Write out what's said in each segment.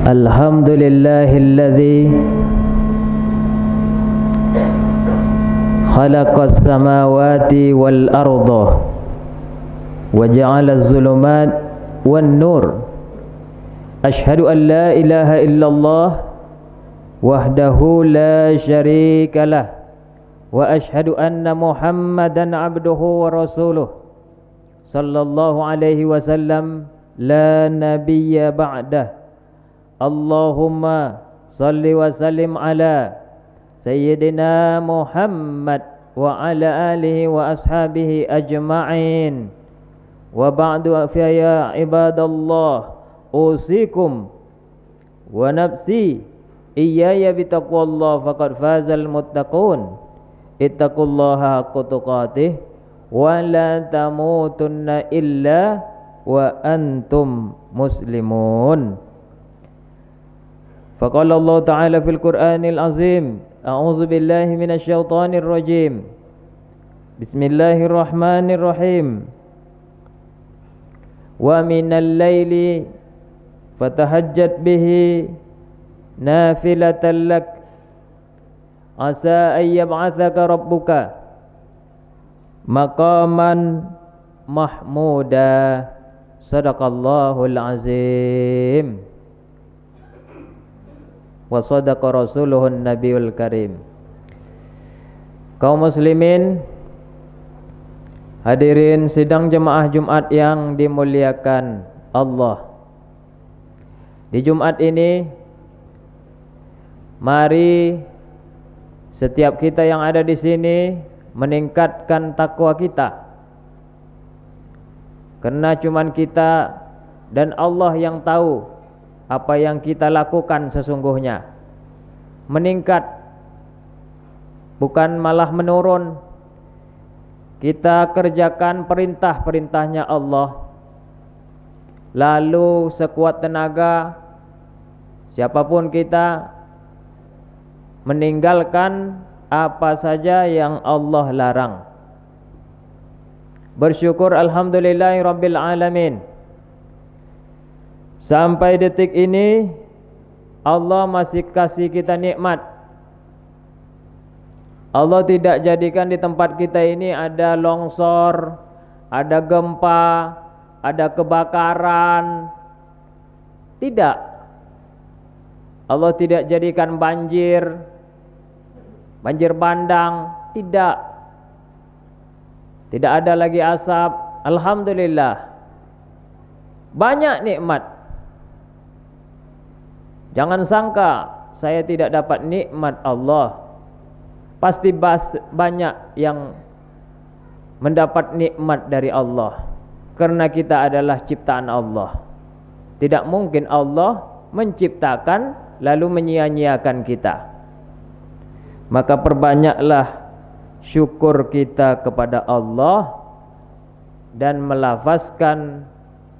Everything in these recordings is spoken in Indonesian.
Alhamdulillahilladzi khalaqas samawati wal arda wa ja'alaz zulumat wan nur. Asyhadu an la ilaha illallah wahdahu la syarikalah wa asyhadu anna Muhammadan abduhu wa rasuluh sallallahu alaihi wasallam la nabiyya ba'dah. Allahumma salli wa sallim ala Sayyidina Muhammad wa ala alihi wa ashabihi ajma'in. Wa ba'du fa ya ibadallah, usikum wa nafsi iyaya bitaqwallah faqad fazal muttaqun. Ittaqullaha haqqa tuqatih wa la tamutunna illa wa antum muslimun. Faqala Allah Ta'ala fil Qur'anil Azim, a'udzu billahi minasy syaithanir rajim. Bismillahirrahmanirrahim. Wa minal laili fatahajjat bihi nafilatan lak asa ay yab'atsaka rabbuka maqaman mahmuda. Sadaqallahul azim wa sadaqa rasuluhun nabiyul karim. Kaum muslimin, hadirin sidang jemaah Jumat yang dimuliakan Allah. Di Jumat ini mari setiap kita yang ada di sini meningkatkan takwa kita. Karena cuman kita dan Allah yang tahu apa yang kita lakukan sesungguhnya. Meningkat, bukan malah menurun. Kita kerjakan perintah-perintahnya Allah, lalu sekuat tenaga siapapun kita meninggalkan apa saja yang Allah larang. Bersyukur alhamdulillahi rabbil alamin. Sampai detik ini Allah masih kasih kita nikmat. Allah tidak jadikan di tempat kita ini ada longsor, ada gempa, ada kebakaran. Tidak. Allah tidak jadikan banjir bandang. Tidak. Tidak ada lagi asap. Alhamdulillah. Banyak nikmat. Jangan sangka saya tidak dapat nikmat Allah. Pasti banyak yang mendapat nikmat dari Allah. Karena kita adalah ciptaan Allah. Tidak mungkin Allah menciptakan lalu menyia-nyiakan kita. Maka perbanyaklah syukur kita kepada Allah dan melafazkan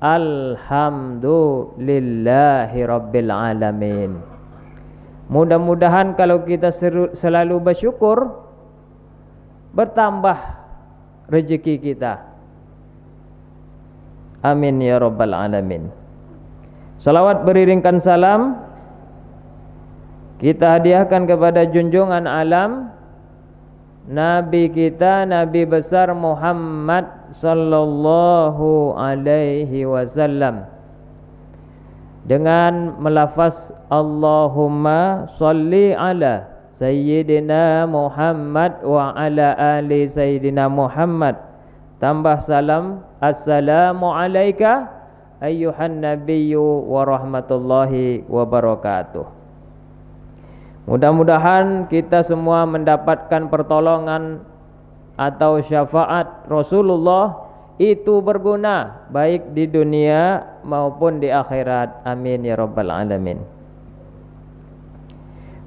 alhamdulillahi rabbil alamin. Mudah-mudahan kalau kita selalu bersyukur, bertambah rezeki kita. Amin ya rabbal alamin. Salawat beriringkan salam kita hadiahkan kepada junjungan alam Nabi kita, Nabi besar Muhammad sallallahu alaihi wasallam, dengan melafaz Allahumma salli ala Sayyidina Muhammad wa ala ali Sayyidina Muhammad. Tambah salam, assalamu alayka ayyuhan nabiyyu wa rahmatullahi wa barakatuh. Mudah-mudahan kita semua mendapatkan pertolongan atau syafaat Rasulullah itu berguna baik di dunia maupun di akhirat. Amin ya rabbal alamin.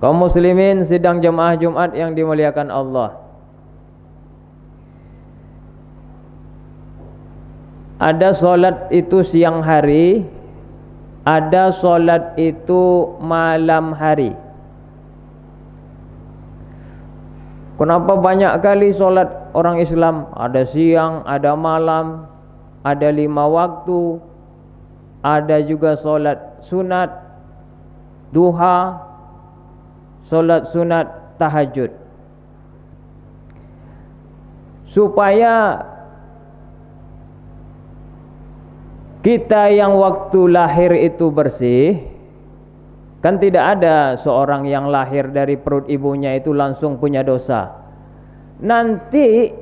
Kaum muslimin sidang jemaah Jumat yang dimuliakan Allah. Ada solat itu siang hari, ada solat itu malam hari. Kenapa banyak kali solat orang Islam? Ada siang, ada malam, ada 5 waktu, ada juga solat sunat. duha, solat sunat, tahajud, supaya kita yang waktu lahir itu bersih. Kan tidak ada seorang yang lahir dari perut ibunya itu langsung punya dosa. Nanti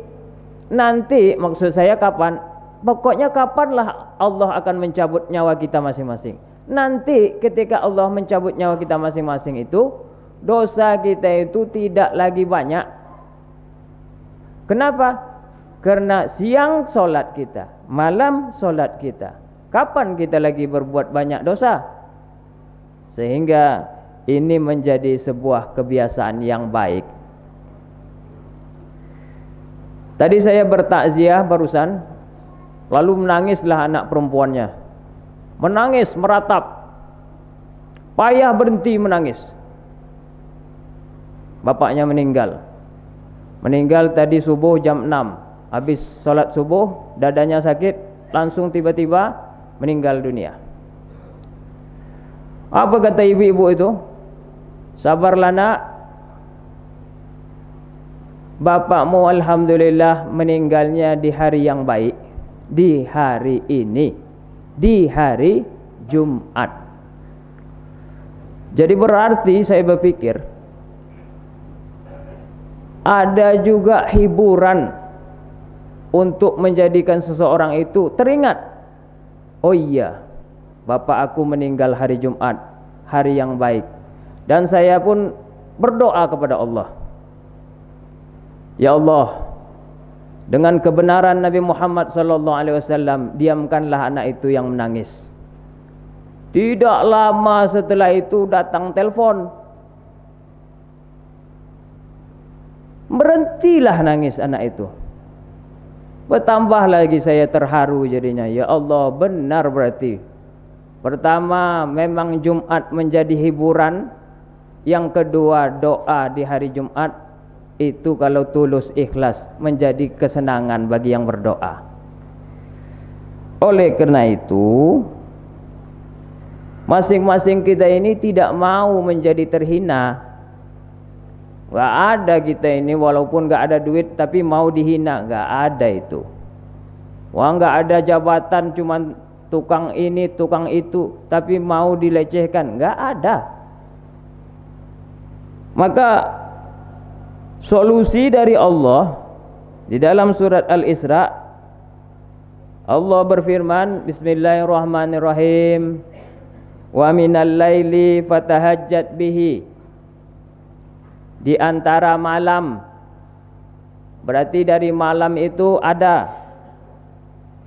maksud saya kapan? Pokoknya kapanlah Allah akan mencabut nyawa kita masing-masing. Nanti ketika Allah mencabut nyawa kita masing-masing itu, dosa kita itu tidak lagi banyak. Kenapa? Karena siang solat kita, malam solat kita. Kapan kita lagi berbuat banyak dosa? Sehingga ini menjadi sebuah kebiasaan yang baik. Tadi saya bertakziah barusan, lalu menangislah anak perempuannya. Menangis meratap, payah berhenti menangis. Bapaknya meninggal. Meninggal tadi subuh jam 6. Habis sholat subuh, dadanya sakit, langsung tiba-tiba meninggal dunia. Apa kata ibu-ibu itu? Sabarlah nak, bapakmu alhamdulillah meninggalnya di hari yang baik, di hari ini, di hari Jumat. Jadi berarti saya berpikir ada juga hiburan untuk menjadikan seseorang itu teringat, oh iya, bapak aku meninggal hari Jumat, hari yang baik. Dan saya pun berdoa kepada Allah, ya Allah, dengan kebenaran Nabi Muhammad SAW, diamkanlah anak itu yang menangis. Tidak lama setelah itu datang telepon, berhentilah nangis anak itu. Bertambah lagi saya terharu jadinya, ya Allah, benar berarti. Pertama, memang Jumat menjadi hiburan. Yang kedua, doa di hari Jumat itu kalau tulus ikhlas menjadi kesenangan bagi yang berdoa. Oleh karena itu, masing-masing kita ini tidak mau menjadi terhina. Gak ada kita ini walaupun gak ada duit tapi mau dihina, gak ada itu. Wah, gak ada jabatan cuman tukang ini, tukang itu, tapi mau dilecehkan, enggak ada. Maka solusi dari Allah di dalam surat Al-Isra, Allah berfirman, Bismillahirrahmanirrahim, wa minal laili fatahajjat bihi. Di antara malam, berarti dari malam itu ada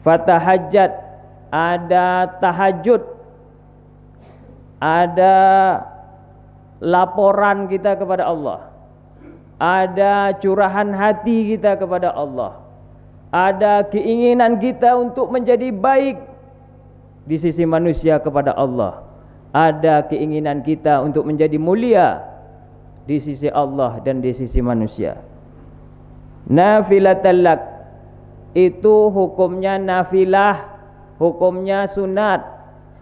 fatahajjat, ada tahajud, ada laporan kita kepada Allah, ada curahan hati kita kepada Allah, ada keinginan kita untuk menjadi baik di sisi manusia kepada Allah, ada keinginan kita untuk menjadi mulia di sisi Allah dan di sisi manusia. Nafilatal lak, itu hukumnya nafilah, hukumnya sunat,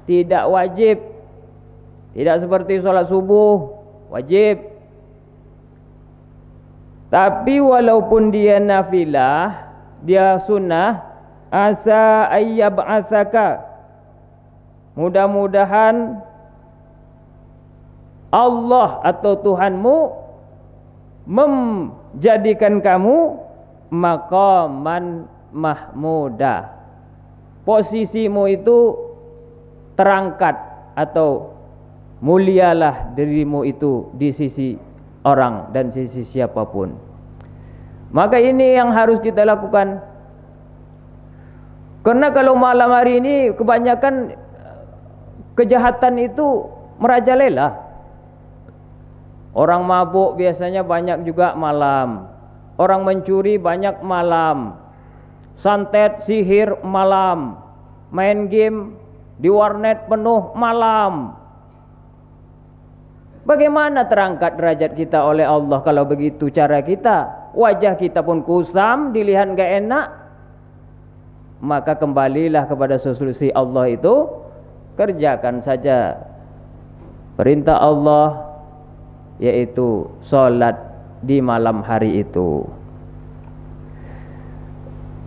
tidak wajib. Tidak seperti sholat subuh, wajib. Tapi walaupun dia nafilah, dia sunnah, asa ayyab'atsaka, mudah-mudahan Allah atau Tuhanmu menjadikan kamu maqaman mahmuda, posisimu itu terangkat atau mulialah dirimu itu di sisi orang dan sisi siapapun. Maka ini yang harus kita lakukan. Karena kalau malam hari ini kebanyakan kejahatan itu merajalela. Orang mabuk biasanya banyak juga malam. Orang mencuri banyak malam. Santet, sihir malam. Main game di warnet penuh malam. Bagaimana terangkat derajat kita oleh Allah kalau begitu cara kita? Wajah kita pun kusam, dilihat gak enak. Maka kembalilah kepada solusi Allah itu, kerjakan saja perintah Allah, yaitu solat di malam hari itu.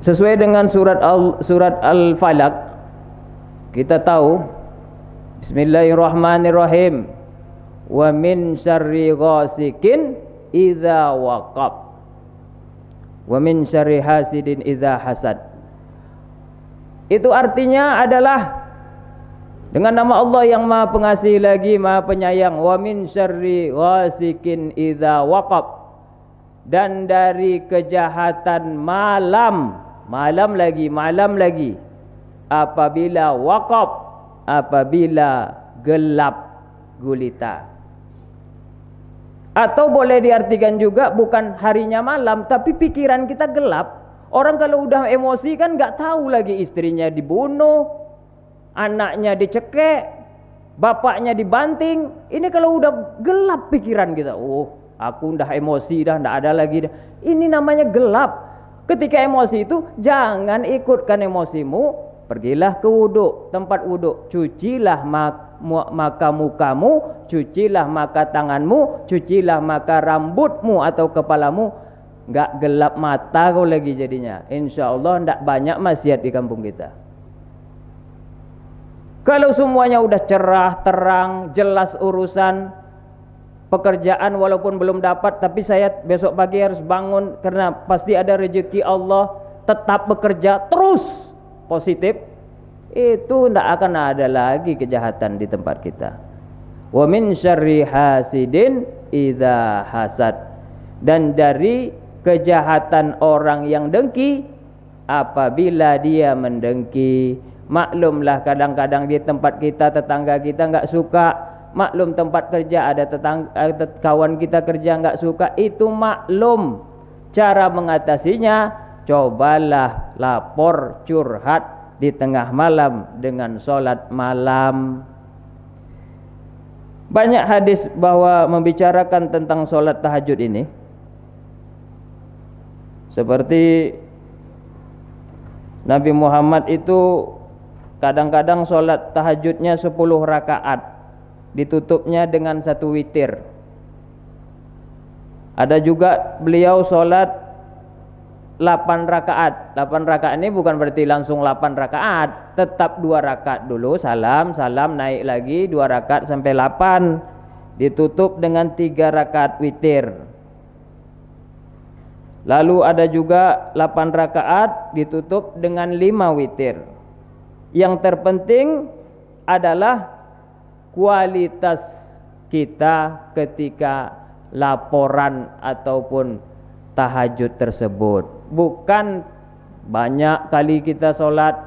Sesuai dengan surat Al-Falaq, kita tahu Bismillahirrahmanirrahim, wa min syarri ghasikin idza waqab wa min syarri hasidin idza hasad. Itu artinya adalah dengan nama Allah yang Maha Pengasih lagi Maha Penyayang. Wa min syarri ghasikin idza waqab, dan dari kejahatan malam lagi apabila waqab, apabila gelap gulita. Atau boleh diartikan juga bukan harinya malam, tapi pikiran kita gelap. Orang kalau udah emosi kan nggak tahu lagi, istrinya dibunuh, anaknya dicekek, bapaknya dibanting. Ini kalau udah gelap pikiran kita, oh aku udah emosi dah, nggak ada lagi dah. Ini namanya gelap. Ketika emosi itu jangan ikutkan emosimu, pergilah ke wuduk, tempat wuduk, cucilah maka mukamu, cucilah maka tanganmu, cucilah maka rambutmu atau kepalamu. Enggak gelap mata kau lagi jadinya. Insyaallah enggak banyak maksiat di kampung kita. Kalau semuanya udah cerah, terang, jelas urusan pekerjaan, walaupun belum dapat, tapi saya besok pagi harus bangun karena pasti ada rezeki Allah, tetap bekerja terus positif, itu tidak akan ada lagi kejahatan di tempat kita. Wa min syarri hasidin idza hasad, dan dari kejahatan orang yang dengki apabila dia mendengki. Maklumlah kadang-kadang di tempat kita tetangga kita enggak suka, maklum tempat kerja ada kawan kita kerja enggak suka, itu maklum. Cara mengatasinya, cobalah lapor, curhat di tengah malam dengan solat malam. Banyak hadis bahwa membicarakan tentang solat tahajud ini. Seperti Nabi Muhammad itu kadang-kadang solat tahajudnya 10 rakaat, ditutupnya dengan 1 witir. Ada juga beliau solat 8 rakaat. 8 rakaat ini bukan berarti langsung 8 rakaat, tetap 2 rakaat dulu, salam, naik lagi 2 rakaat sampai 8, ditutup dengan 3 rakaat witir. Lalu ada juga 8 rakaat ditutup dengan 5 witir. Yang terpenting adalah kualitas kita ketika laporan ataupun tahajud tersebut. Bukan banyak kali kita solat,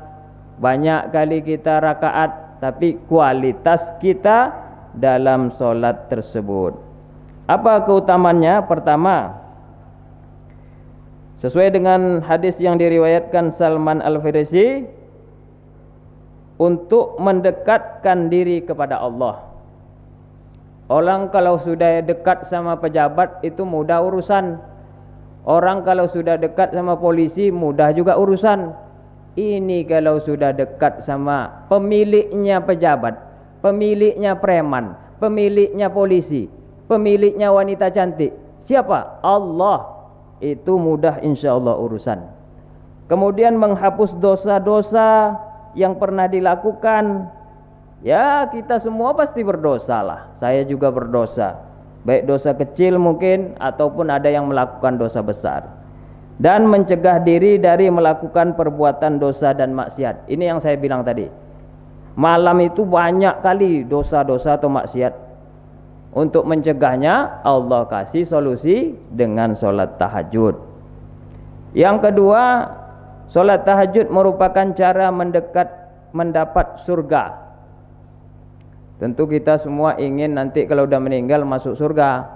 banyak kali kita rakaat, tapi kualitas kita dalam solat tersebut. Apa keutamaannya? Pertama, sesuai dengan hadis yang diriwayatkan Salman Al-Farisi, untuk mendekatkan diri kepada Allah. Orang kalau sudah dekat sama pejabat itu mudah urusan. Orang kalau sudah dekat sama polisi mudah juga urusan. Ini kalau sudah dekat sama pemiliknya pejabat, pemiliknya preman, pemiliknya polisi, pemiliknya wanita cantik, siapa? Allah. Itu mudah insyaallah urusan. Kemudian menghapus dosa-dosa yang pernah dilakukan. Ya, kita semua pasti berdosa lah. Saya juga berdosa, baik dosa kecil mungkin ataupun ada yang melakukan dosa besar. Dan mencegah diri dari melakukan perbuatan dosa dan maksiat. Ini yang saya bilang tadi, malam itu banyak kali dosa-dosa atau maksiat. Untuk mencegahnya Allah kasih solusi dengan solat tahajud. Yang kedua, solat tahajud merupakan cara mendapat surga. Tentu kita semua ingin nanti kalau udah meninggal masuk surga.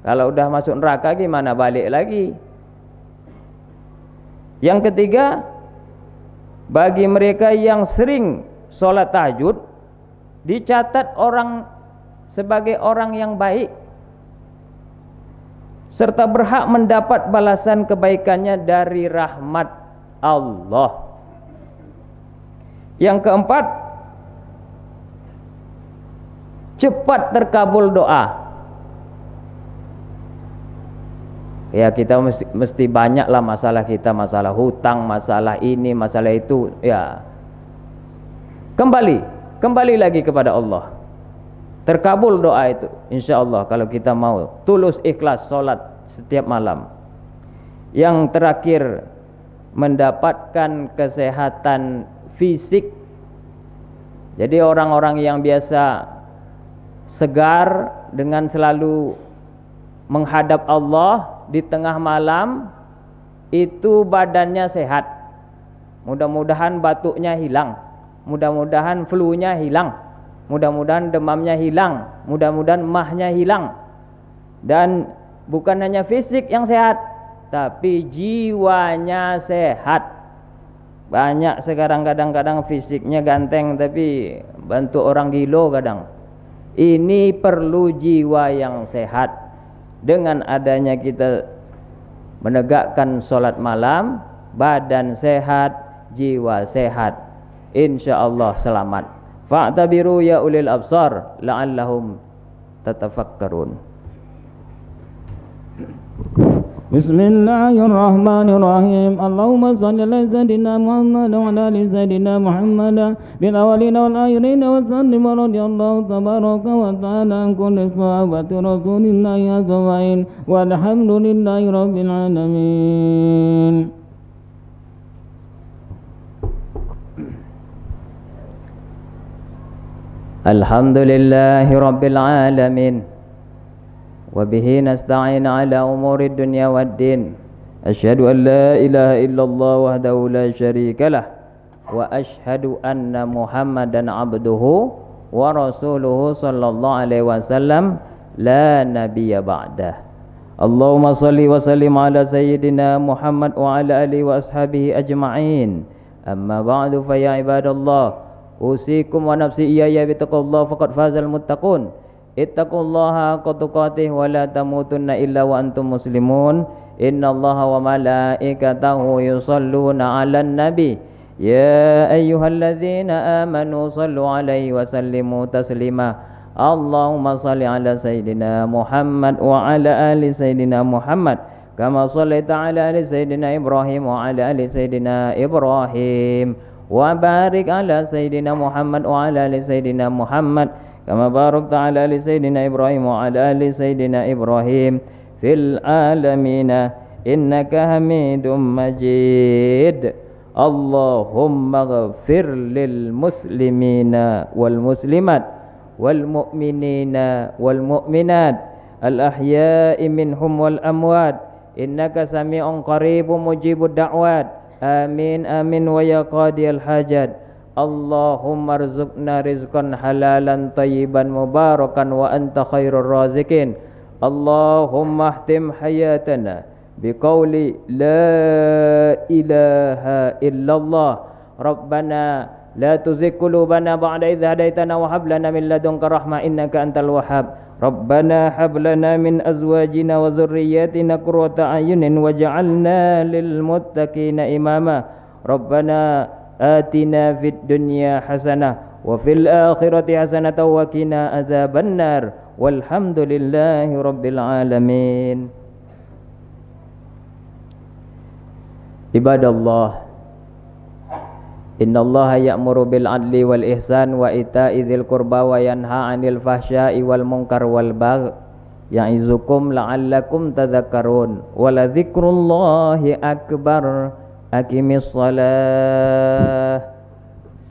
Kalau udah masuk neraka gimana, balik lagi. Yang ketiga, bagi mereka yang sering solat tahajud, dicatat orang sebagai orang yang baik, serta berhak mendapat balasan kebaikannya dari rahmat Allah. Yang keempat, cepat terkabul doa. Ya kita mesti banyaklah masalah kita, masalah hutang, masalah ini, masalah itu. Ya kembali lagi kepada Allah. Terkabul doa itu insya Allah kalau kita mau tulus ikhlas solat setiap malam. Yang terakhir, mendapatkan kesehatan fisik. Jadi orang-orang yang biasa segar dengan selalu menghadap Allah di tengah malam, itu badannya sehat. Mudah-mudahan batuknya hilang, mudah-mudahan flu-nya hilang, mudah-mudahan demamnya hilang, mudah-mudahan mahnya hilang. Dan bukan hanya fisik yang sehat, tapi jiwanya sehat. Banyak sekarang kadang-kadang fisiknya ganteng tapi bantu orang gilo kadang. Ini perlu jiwa yang sehat. Dengan adanya kita menegakkan solat malam, badan sehat, jiwa sehat, insyaallah selamat. Fa'tabiru ya ulil absar la'allahum tatafakkarun. Bismillahirrahmanirrahim. Allahumma salli ala sayyidina Muhammad wa ala ali sayyidina Muhammad bil awwalina wal akhirin wa sallim radhiyallahu tabaraka wa ta'ala an kulli sahabati rasulillahi ajma'in walhamdulillahi rabbil alamin. Alhamdulillahi rabbil alamin. وبه نستعين على أمور الدنيا والدين. أشهد أن لا إله إلا الله وحده لا شريك له وأشهد أن محمدا عبده ورسوله صلى الله عليه وسلم لا نبي بعده. اللهم صل وسلم على سيدنا محمد وعلى آله وأصحابه أجمعين. أما بعد فيا عباد الله أوصيكم ونفسي إياي بتقوى الله فقد فاز المتقون. Ittaqullaha haqqa tuqatih wa la tamutunna illa wa antum muslimun. Innallaha wa malaikatahu yusalluna 'alan nabi. Ya ayyuhalladzina amanu sallu 'alaihi wa sallimu taslima. Allahumma salli 'ala sayyidina Muhammad wa 'ala ali sayyidina Muhammad kama shallaita 'ala ali sayyidina Ibrahim wa 'ala ali sayyidina Ibrahim wa barik 'ala sayyidina Muhammad wa 'ala ali sayyidina Muhammad kama barakta ala ali sayyidina Ibrahim wa ala ali sayyidina Ibrahim fil alamin innaka Hamidum Majid. Allahumma ghafir lil muslimina wal muslimat wal mu'minina wal mu'minat al ahya'i minhum wal amwat innaka sami'un qaribun mujibud da'wat. Amin amin wa ya qadiyal hajat. Allahumma rzuqna rizqan halalan tayyiban mubarakan wa anta khairur razikin. Allahumma ahtim hayatana biqauli la ilaha illallah. Rabbana la tuzigh qulubana ba'da idh hadaitana wa hab lana min ladunka rahmah innaka antal wahhab. Rabbana hab lana min azwajina wa dhurriyyatina qurrata a'yunin waj'alna lil muttaqina imama. Rabbana آتنا في الدنيا حسنة وفي الآخرة حسنة وقنا عذاب النار والحمد لله رب العالمين. Ibadallah, innallaha ya'muru bil adli wal ihsan wa ita'i dzil qurba wa yanha 'anil fahsya'i wal munkar wal baghi ya'izukum la'allakum tadhakkarun. Wa la dzikrullahi akbar. Aqimis salah.